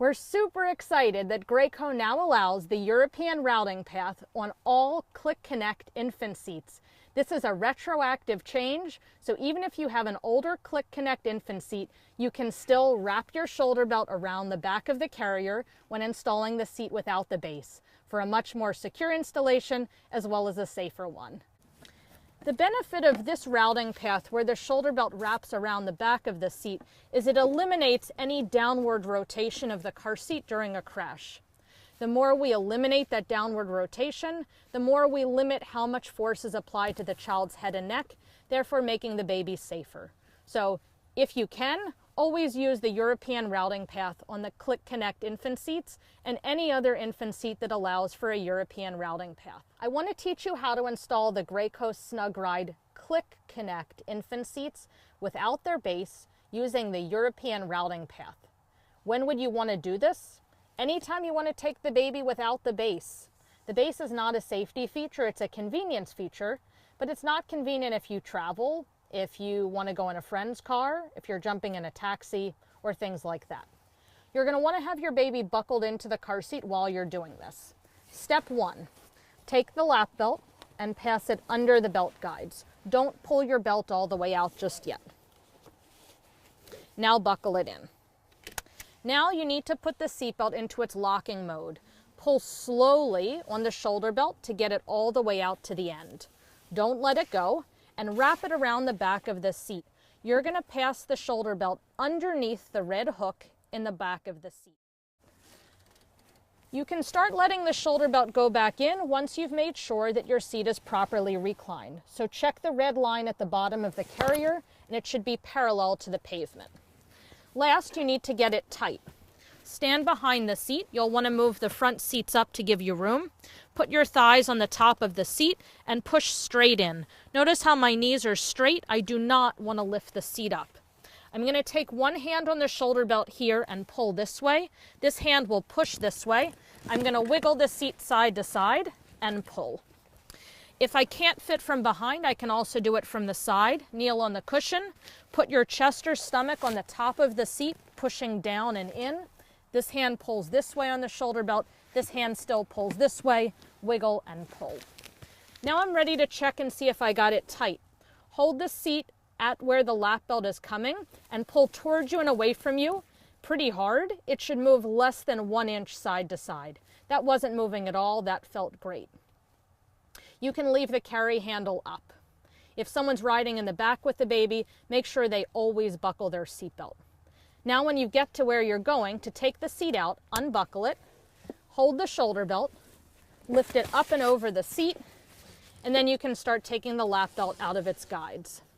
We're super excited that Graco now allows the European routing path on all Click Connect infant seats. This is a retroactive change, so even if you have an older Click Connect infant seat, you can still wrap your shoulder belt around the back of the carrier when installing the seat without the base for a much more secure installation as well as a safer one. The benefit of this routing path where the shoulder belt wraps around the back of the seat is it eliminates any downward rotation of the car seat during a crash. The more we eliminate that downward rotation, the more we limit how much force is applied to the child's head and neck, therefore making the baby safer. So if you can, always use the European routing path on the Click Connect infant seats and any other infant seat that allows for a European routing path. I want to teach you how to install the Graco Snug Ride Click Connect infant seats without their base using the European routing path. When would you want to do this? Anytime you want to take the baby without the base. The base is not a safety feature, it's a convenience feature, but it's not convenient if you travel, if you want to go in a friend's car, if you're jumping in a taxi, or things like that. You're going to want to have your baby buckled into the car seat while you're doing this. Step 1, take the lap belt and pass it under the belt guides. Don't pull your belt all the way out just yet. Now buckle it in. Now you need to put the seatbelt into its locking mode. Pull slowly on the shoulder belt to get it all the way out to the end. Don't let it go, and wrap it around the back of the seat. You're going to pass the shoulder belt underneath the red hook in the back of the seat. You can start letting the shoulder belt go back in once you've made sure that your seat is properly reclined. So check the red line at the bottom of the carrier, and it should be parallel to the pavement. Last, you need to get it tight. Stand behind the seat. You'll want to move the front seats up to give you room. Put your thighs on the top of the seat and push straight in. Notice how my knees are straight. I do not want to lift the seat up. I'm going to take one hand on the shoulder belt here and pull this way. This hand will push this way. I'm going to wiggle the seat side to side and pull. If I can't fit from behind, I can also do it from the side. Kneel on the cushion. Put your chest or stomach on the top of the seat, pushing down and in. This hand pulls this way on the shoulder belt. This hand still pulls this way. Wiggle and pull. Now I'm ready to check and see if I got it tight. Hold the seat at where the lap belt is coming and pull towards you and away from you pretty hard. It should move less than 1 inch side to side. That wasn't moving at all. That felt great. You can leave the carry handle up. If someone's riding in the back with the baby, make sure they always buckle their seatbelt. Now when you get to where you're going, to take the seat out, unbuckle it, hold the shoulder belt, lift it up and over the seat, and then you can start taking the lap belt out of its guides.